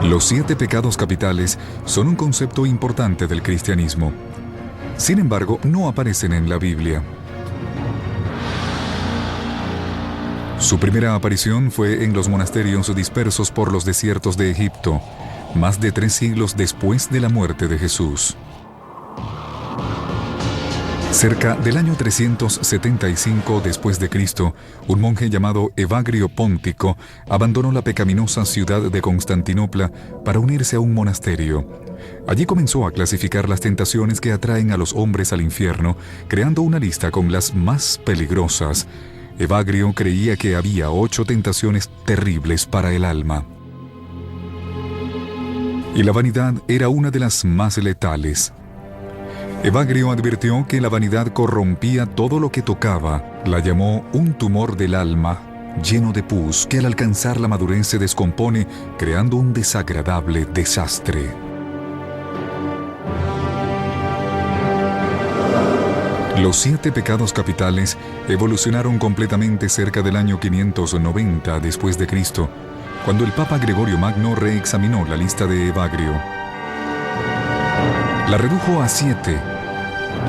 Los 7 pecados capitales son un concepto importante del cristianismo. Sin embargo, no aparecen en la Biblia. Su primera aparición fue en los monasterios dispersos por los desiertos de Egipto, más de 3 siglos después de la muerte de Jesús. Cerca del año 375 después de Cristo, un monje llamado Evagrio Póntico abandonó la pecaminosa ciudad de Constantinopla para unirse a un monasterio. Allí comenzó a clasificar las tentaciones que atraen a los hombres al infierno, creando una lista con las más peligrosas. Evagrio creía que había 8 tentaciones terribles para el alma. Y la vanidad era una de las más letales. Evagrio advirtió que la vanidad corrompía todo lo que tocaba. La llamó un tumor del alma, lleno de pus, que al alcanzar la madurez se descompone, creando un desagradable desastre. Los 7 pecados capitales evolucionaron completamente cerca del año 590 después de Cristo, cuando el Papa Gregorio Magno reexaminó la lista de Evagrio. La redujo a 7.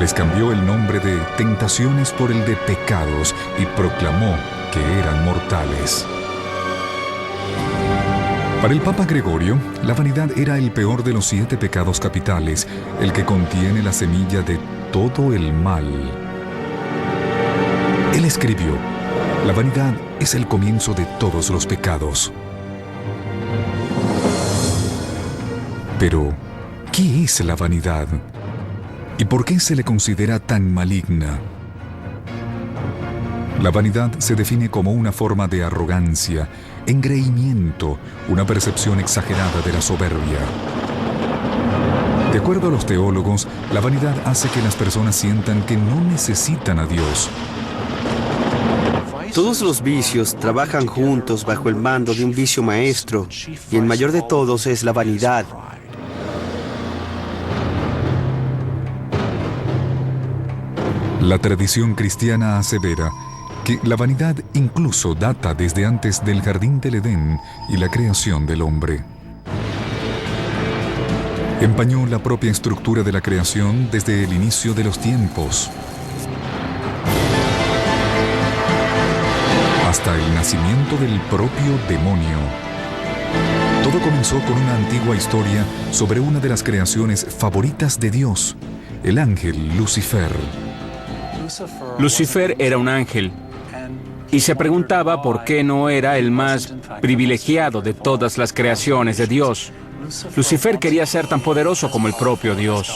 Les cambió el nombre de tentaciones por el de pecados y proclamó que eran mortales. Para el Papa Gregorio, la vanidad era el peor de los 7 pecados capitales, el que contiene la semilla de todo el mal. Él escribió: la vanidad es el comienzo de todos los pecados. Pero, ¿qué es la vanidad? ¿Y por qué se le considera tan maligna? La vanidad se define como una forma de arrogancia, engreimiento, una percepción exagerada de la soberbia. De acuerdo a los teólogos, la vanidad hace que las personas sientan que no necesitan a Dios. Todos los vicios trabajan juntos bajo el mando de un vicio maestro, y el mayor de todos es la vanidad. La tradición cristiana asevera que la vanidad incluso data desde antes del jardín del Edén y la creación del hombre. Empañó la propia estructura de la creación desde el inicio de los tiempos, hasta el nacimiento del propio demonio. Todo comenzó con una antigua historia sobre una de las creaciones favoritas de Dios, el ángel Lucifer. Lucifer era un ángel y se preguntaba por qué no era el más privilegiado de todas las creaciones de Dios. Lucifer quería ser tan poderoso como el propio Dios.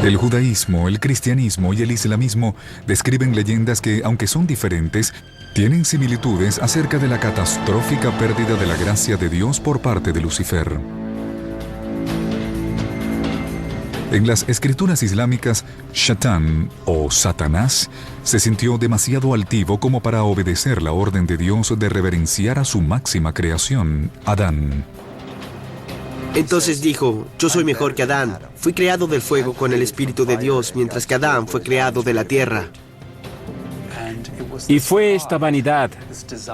El judaísmo, el cristianismo y el islamismo describen leyendas que, aunque son diferentes, tienen similitudes acerca de la catastrófica pérdida de la gracia de Dios por parte de Lucifer. En las escrituras islámicas, Shatán o Satanás se sintió demasiado altivo como para obedecer la orden de Dios de reverenciar a su máxima creación, Adán. Entonces dijo: yo soy mejor que Adán. Fui creado del fuego con el Espíritu de Dios, mientras que Adán fue creado de la tierra. Y fue esta vanidad,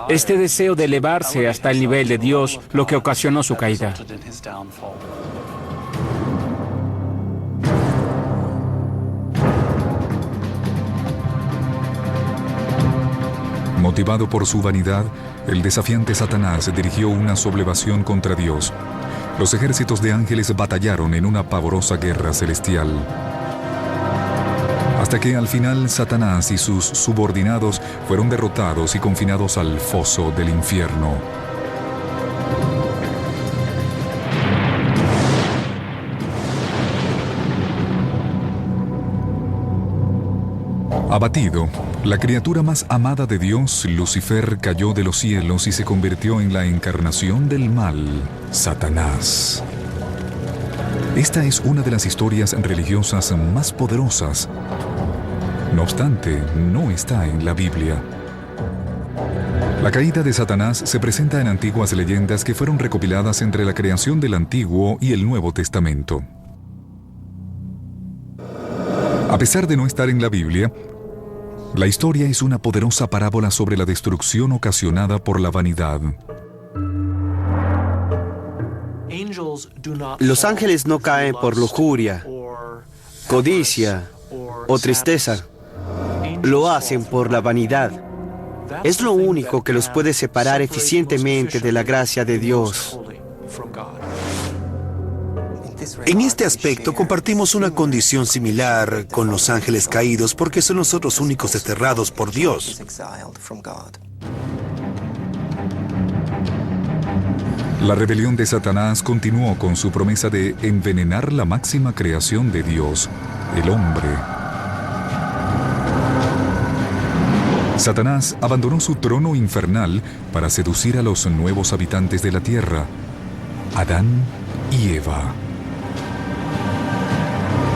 este deseo de elevarse hasta el nivel de Dios, lo que ocasionó su caída. Motivado por su vanidad, el desafiante Satanás dirigió una sublevación contra Dios. Los ejércitos de ángeles batallaron en una pavorosa guerra celestial. Hasta que al final Satanás y sus subordinados fueron derrotados y confinados al foso del infierno. Abatido, la criatura más amada de Dios, Lucifer, cayó de los cielos y se convirtió en la encarnación del mal, Satanás. Esta es una de las historias religiosas más poderosas. No obstante, no está en la Biblia. La caída de Satanás se presenta en antiguas leyendas que fueron recopiladas entre la creación del Antiguo y el Nuevo Testamento. A pesar de no estar en la Biblia, La historia es una poderosa parábola sobre la destrucción ocasionada por la vanidad. Los ángeles no caen por lujuria, codicia o tristeza. Lo hacen por la vanidad. Es lo único que los puede separar eficientemente de la gracia de Dios. En este aspecto compartimos una condición similar con los ángeles caídos porque son los otros únicos desterrados por Dios. La rebelión de Satanás continuó con su promesa de envenenar la máxima creación de Dios, el hombre. Satanás abandonó su trono infernal para seducir a los nuevos habitantes de la tierra, Adán y Eva.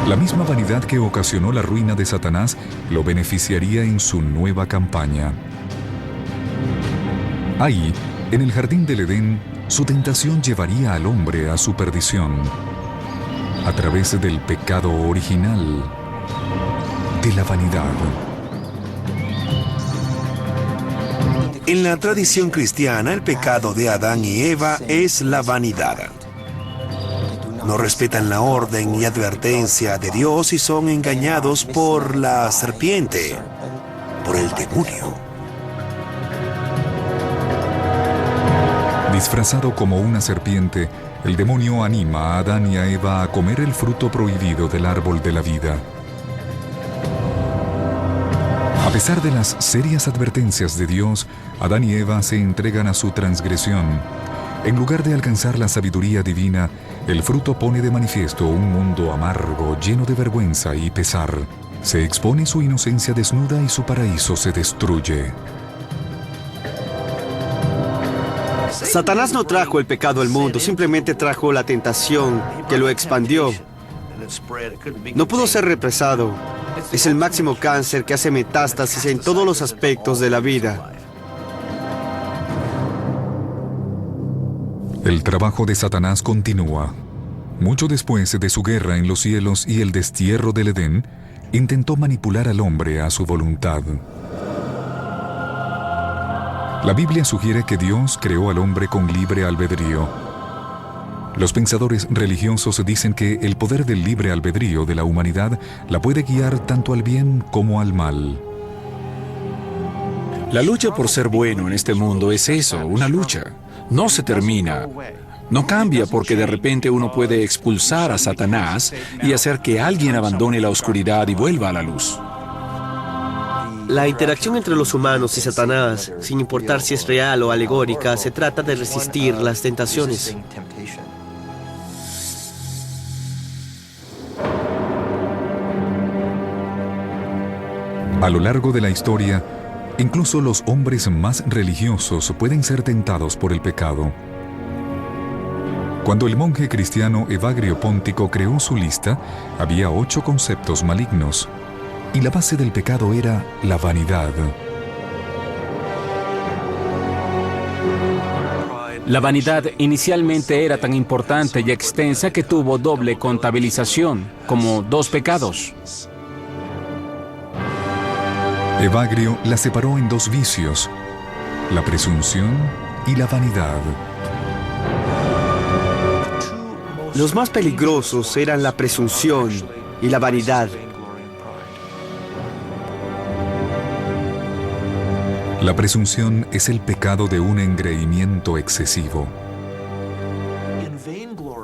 La misma vanidad que ocasionó la ruina de Satanás lo beneficiaría en su nueva campaña. Ahí, en el jardín del Edén, su tentación llevaría al hombre a su perdición, a través del pecado original, de la vanidad. En la tradición cristiana, el pecado de Adán y Eva es la vanidad. No respetan la orden y advertencia de Dios y son engañados por la serpiente, por el demonio. Disfrazado como una serpiente, el demonio anima a Adán y a Eva a comer el fruto prohibido del árbol de la vida. A pesar de las serias advertencias de Dios, Adán y Eva se entregan a su transgresión. En lugar de alcanzar la sabiduría divina, el fruto pone de manifiesto un mundo amargo, lleno de vergüenza y pesar. Se expone su inocencia desnuda y su paraíso se destruye. Satanás no trajo el pecado al mundo, simplemente trajo la tentación que lo expandió. No pudo ser represado. Es el máximo cáncer que hace metástasis en todos los aspectos de la vida. El trabajo de Satanás continúa. Mucho después de su guerra en los cielos y el destierro del Edén, intentó manipular al hombre a su voluntad. La Biblia sugiere que Dios creó al hombre con libre albedrío. Los pensadores religiosos dicen que el poder del libre albedrío de la humanidad la puede guiar tanto al bien como al mal. La lucha por ser bueno en este mundo es eso, una lucha. No se termina. No cambia porque de repente uno puede expulsar a Satanás y hacer que alguien abandone la oscuridad y vuelva a la luz. La interacción entre los humanos y Satanás, sin importar si es real o alegórica, se trata de resistir las tentaciones. A lo largo de la historia, incluso los hombres más religiosos pueden ser tentados por el pecado. Cuando el monje cristiano Evagrio Póntico creó su lista, había 8 conceptos malignos, y la base del pecado era la vanidad. La vanidad inicialmente era tan importante y extensa que tuvo doble contabilización, como 2 pecados. Evagrio la separó en 2 vicios, la presunción y la vanidad. Los más peligrosos eran la presunción y la vanidad. La presunción es el pecado de un engreimiento excesivo.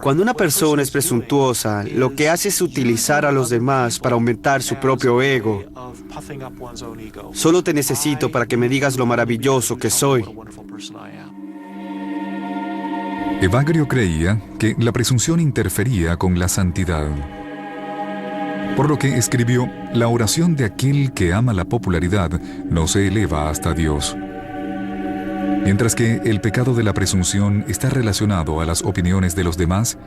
Cuando una persona es presuntuosa, lo que hace es utilizar a los demás para aumentar su propio ego. Solo te necesito para que me digas lo maravilloso que soy. Evagrio creía que la presunción interfería con la santidad, por lo que escribió: la oración de aquel que ama la popularidad no se eleva hasta Dios. Mientras que el pecado de la presunción está relacionado a las opiniones de los demás,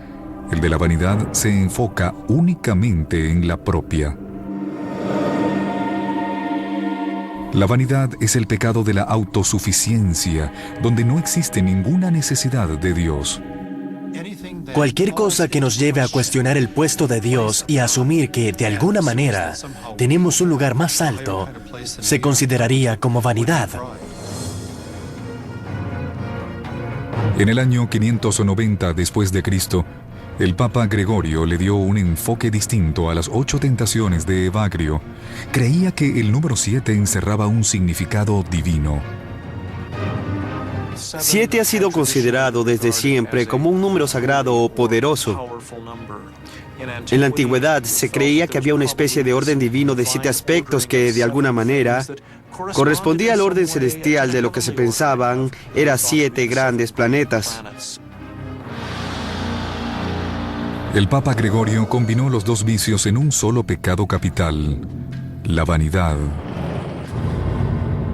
el de la vanidad se enfoca únicamente en la propia. La vanidad es el pecado de la autosuficiencia, donde no existe ninguna necesidad de Dios. Cualquier cosa que nos lleve a cuestionar el puesto de Dios y a asumir que, de alguna manera, tenemos un lugar más alto, se consideraría como vanidad. En el año 590 después de Cristo, el Papa Gregorio le dio un enfoque distinto a las 8 tentaciones de Evagrio. Creía que el número 7 encerraba un significado divino. 7 ha sido considerado desde siempre como un número sagrado o poderoso. En la antigüedad se creía que había una especie de orden divino de 7 aspectos que, de alguna manera, correspondía al orden celestial de lo que se pensaban eran 7 grandes planetas. El Papa Gregorio combinó los dos vicios en un solo pecado capital, la vanidad.